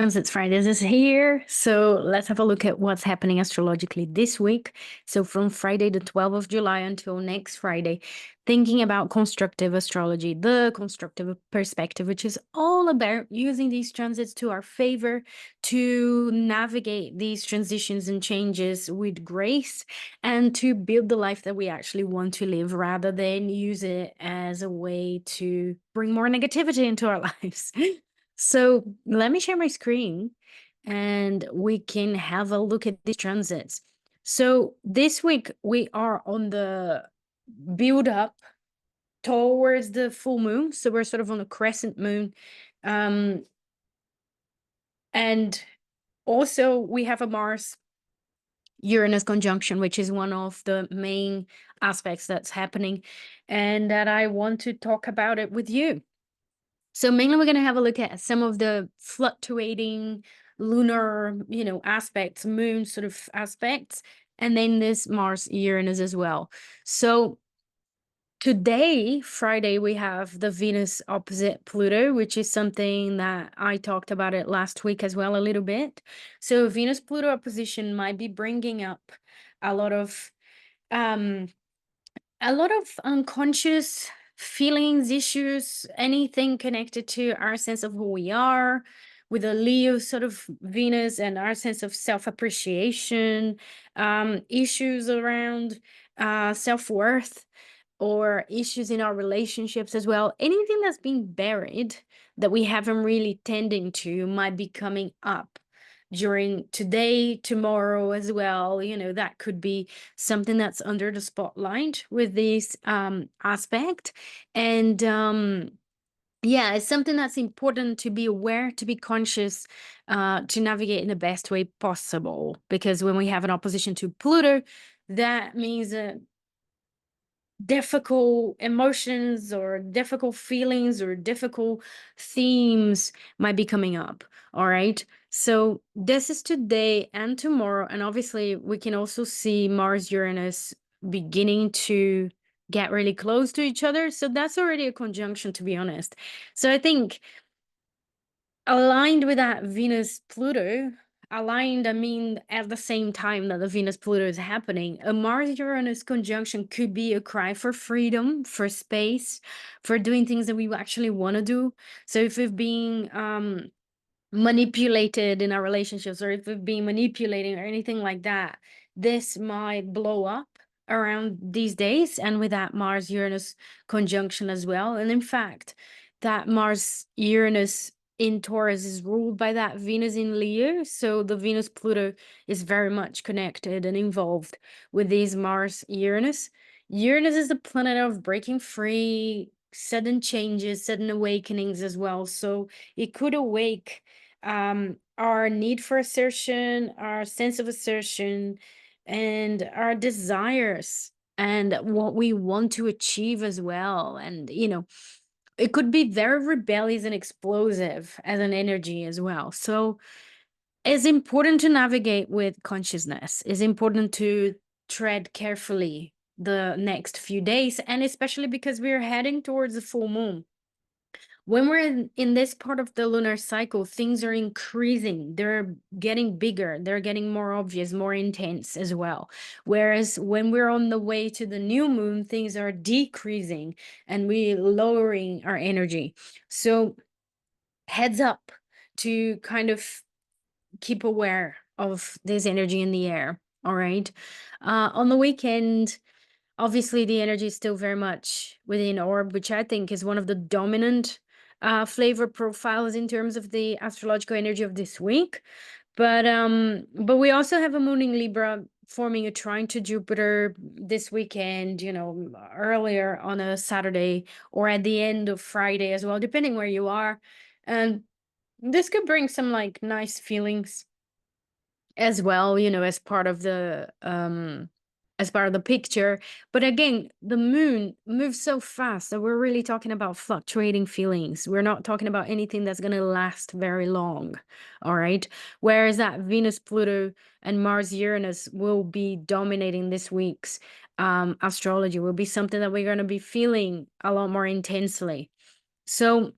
It's Fridays is here. So let's have a look at what's happening astrologically this week. So from Friday, the 12th of July until next Friday, thinking about constructive astrology, the constructive perspective, which is all about using these transits to our favor to navigate these transitions and changes with grace and to build the life that we actually want to live rather than use it as a way to bring more negativity into our lives. So let me share my screen and we can have a look at these transits. So this week we are on the build up towards the full moon. So we're sort of on a crescent moon. And also we have a Mars Uranus conjunction, which is one of the main aspects that's happening and that I want to talk about it with you. So mainly we're going to have a look at some of the fluctuating lunar, aspects, moon sort of aspects, and then this Mars Uranus as well. So today, Friday, we have the Venus opposite Pluto, which is something that I talked about it last week as well a little bit. So Venus Pluto opposition might be bringing up a lot of um unconscious feelings, issues, anything connected to our sense of who we are, with a Leo sort of Venus and our sense of self-appreciation, issues around self-worth, or issues in our relationships as well. Anything that's been buried that we haven't really tending to might be coming up during today, tomorrow as well. That could be something that's under the spotlight with this aspect. And yeah, it's something that's important to be aware, to be conscious, to navigate in the best way possible. Because when we have an opposition to Pluto, that means difficult emotions or difficult feelings or difficult themes might be coming up. All right. So this is today and tomorrow. And obviously, we can also see Mars Uranus beginning to get really close to each other. So that's already a conjunction, to be honest. So I think aligned with that Venus Pluto, aligned, I mean, at the same time that the Venus Pluto is happening, a Mars Uranus conjunction could be a cry for freedom, for space, for doing things that we actually want to do. So if we've been manipulated in our relationships, or if we've been manipulating or anything like that, this might blow up around these days, and with that Mars Uranus conjunction as well. And in fact, that Mars Uranus in Taurus is ruled by that Venus in Leo. So the Venus Pluto is very much connected and involved with these Mars Uranus. Uranus is the planet of breaking free, sudden changes, sudden awakenings as well. So it could awake our need for assertion, our sense of assertion, and our desires and what we want to achieve as well. And it could be very rebellious and explosive as an energy as well. So it's important to navigate with consciousness. It's important to tread carefully the next few days, and especially because we're heading towards the full moon. When we're in this part of the lunar cycle, things are increasing. They're getting bigger. They're getting more obvious, more intense as well. Whereas when we're on the way to the new moon, things are decreasing and we're lowering our energy. So heads up to kind of keep aware of this energy in the air. All right. On the weekend, obviously the energy is still very much within orb, which I think is one of the dominant flavor profiles in terms of the astrological energy of this week. But we also have a moon in Libra forming a trine to Jupiter this weekend, earlier on a Saturday or at the end of Friday as well, depending where you are. And this could bring some like nice feelings as well, as part of the picture. But again, the moon moves so fast that we're really talking about fluctuating feelings. We're not talking about anything that's going to last very long. All right. Whereas that Venus, Pluto, and Mars, Uranus will be dominating this week's astrology, will be something that we're going to be feeling a lot more intensely. So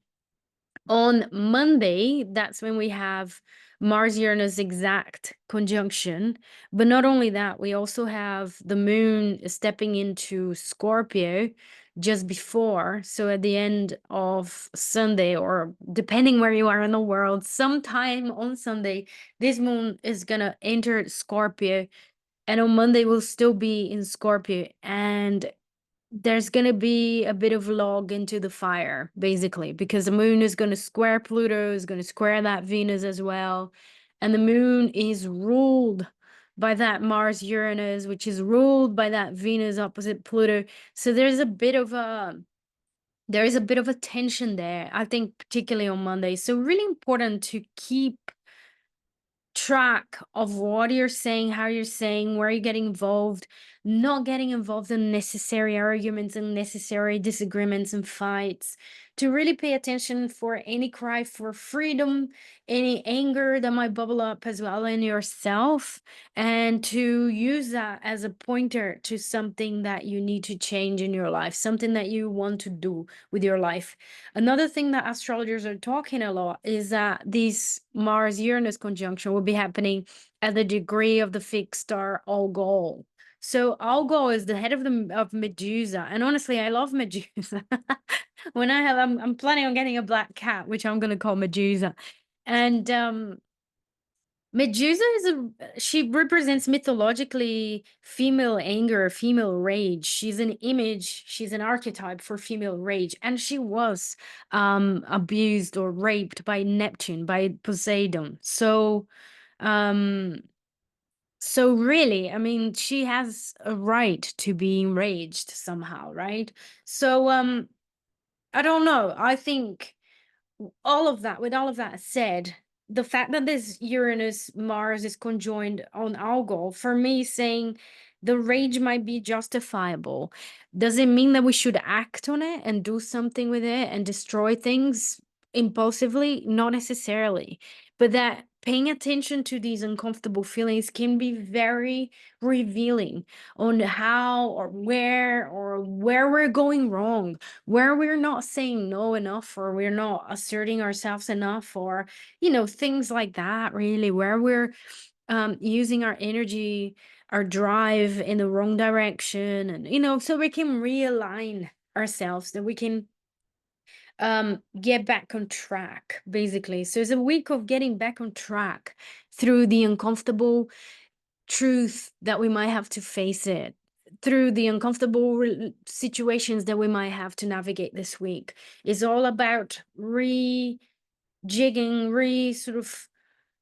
On Monday, that's when we have Mars Uranus exact conjunction. But not only that, we also have the moon stepping into Scorpio just before. So at the end of Sunday, or depending where you are in the world, sometime on Sunday, this moon is going to enter Scorpio. And on Monday, we'll still be in Scorpio. And there's going to be a bit of log into the fire, basically, because the moon is going to square Pluto, is going to square that Venus as well. And the moon is ruled by that Mars Uranus, which is ruled by that Venus opposite Pluto. So there is a bit of a tension there, I think, particularly on Monday. So really important to keep track of what you're saying, how you're saying, where you're getting involved, not getting involved in necessary arguments and necessary disagreements and fights, to really pay attention for any cry for freedom, any anger that might bubble up as well in yourself, and to use that as a pointer to something that you need to change in your life, something that you want to do with your life. Another thing that astrologers are talking a lot is that this Mars Uranus conjunction will be happening at the degree of the fixed star Algol. So Algol is the head of Medusa, and honestly, I love Medusa. I'm planning on getting a black cat, which I'm gonna call Medusa, and Medusa she represents mythologically female anger, female rage. She's an image, she's an archetype for female rage. And she was abused or raped by Neptune, by Poseidon. Um, so really, I mean, she has a right to be enraged somehow, right? So I don't know. I think with all of that said, the fact that this Uranus Mars is conjoined on Algol, for me, saying the rage might be justifiable. Does it mean that we should act on it and do something with it and destroy things impulsively? Not necessarily. But that paying attention to these uncomfortable feelings can be very revealing on how or where we're going wrong, where we're not saying no enough, or we're not asserting ourselves enough, or things like that, really, where we're using our energy, our drive in the wrong direction. And so we can realign ourselves, that we can get back on track, basically. So it's a week of getting back on track through the uncomfortable truth that we might have to face it, through the uncomfortable situations that we might have to navigate this week. It's all about rejigging, sort of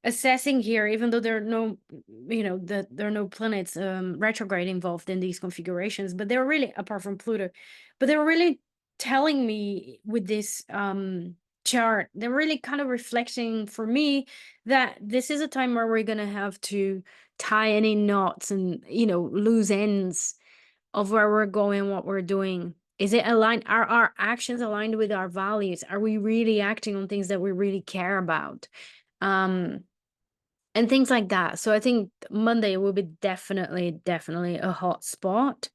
assessing here, even though there are no, there are no planets retrograde involved in these configurations, but they're really, apart from Pluto, but they're really telling me with this chart, they're really kind of reflecting for me that this is a time where we're going to have to tie any knots and loose ends of where we're going, what we're doing. Is it aligned? Are our actions aligned with our values? Are we really acting on things that we really care about? And things like that. So I think Monday will be definitely a hot spot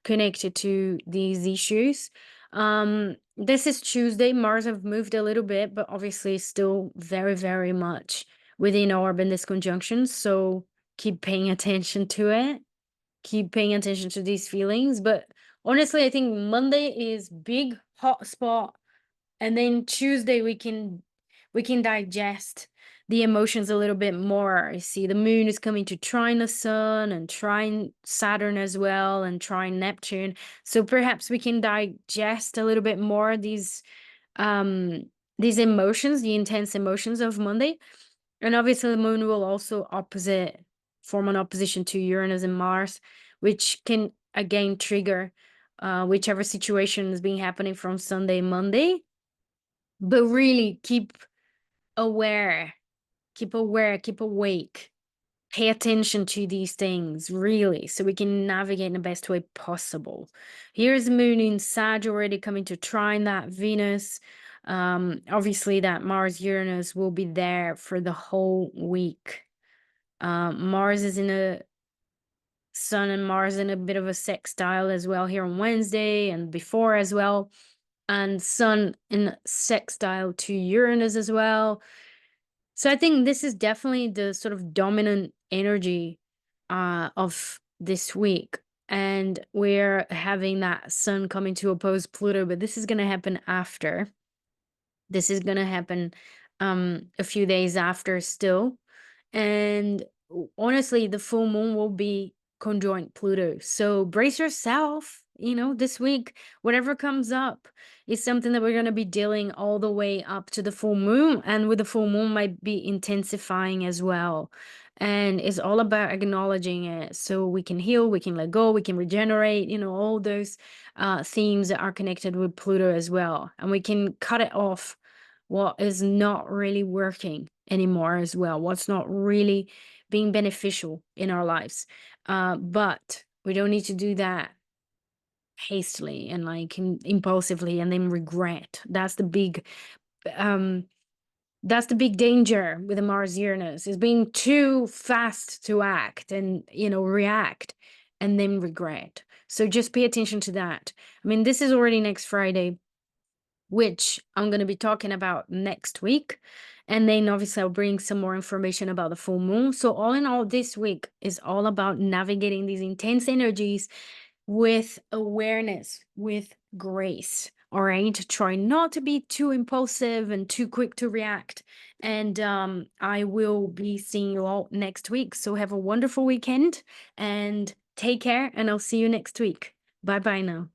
connected to these issues. This is Tuesday. Mars have moved a little bit, but obviously still very, very much within orb in this conjunction. So keep paying attention to it. Keep paying attention to these feelings. But honestly, I think Monday is big hot spot, and then Tuesday we can digest the emotions a little bit more. You see, the moon is coming to trine the sun and trine Saturn as well, and trine Neptune. So perhaps we can digest a little bit more these emotions, the intense emotions of Monday. And obviously the moon will also form an opposition to Uranus and Mars, which can again trigger whichever situation has been happening from Sunday, Monday. But really keep aware, keep awake, pay attention to these things, really, so we can navigate in the best way possible. Here's the moon in Sag already coming to trine that Venus. Obviously that Mars Uranus will be there for the whole week. Mars is in a Sun and Mars in a bit of a sextile as well here on Wednesday and before as well. and Sun in sextile to Uranus as well. So I think this is definitely the sort of dominant energy of this week. And we're having that Sun coming to oppose Pluto, but this is going to happen after. This is going to happen a few days after still. And honestly, the full moon will be conjoined Pluto. So brace yourself, this week, whatever comes up is something that we're going to be dealing all the way up to the full moon. And with the full moon might be intensifying as well. And it's all about acknowledging it so we can heal, we can let go, we can regenerate, all those themes that are connected with Pluto as well. And we can cut it off what is not really working anymore as well, what's not really being beneficial in our lives. But we don't need to do that hastily and like impulsively and then regret. Um that's the big danger with the Mars Uranus, is being too fast to act and react and then regret. So just pay attention to that. I mean, this is already next Friday, which I'm going to be talking about next week. And then obviously I'll bring some more information about the full moon. So all in all, this week is all about navigating these intense energies with awareness, with grace. All right. Try not to be too impulsive and too quick to react. And I will be seeing you all next week. So have a wonderful weekend and take care. And I'll see you next week. Bye bye now.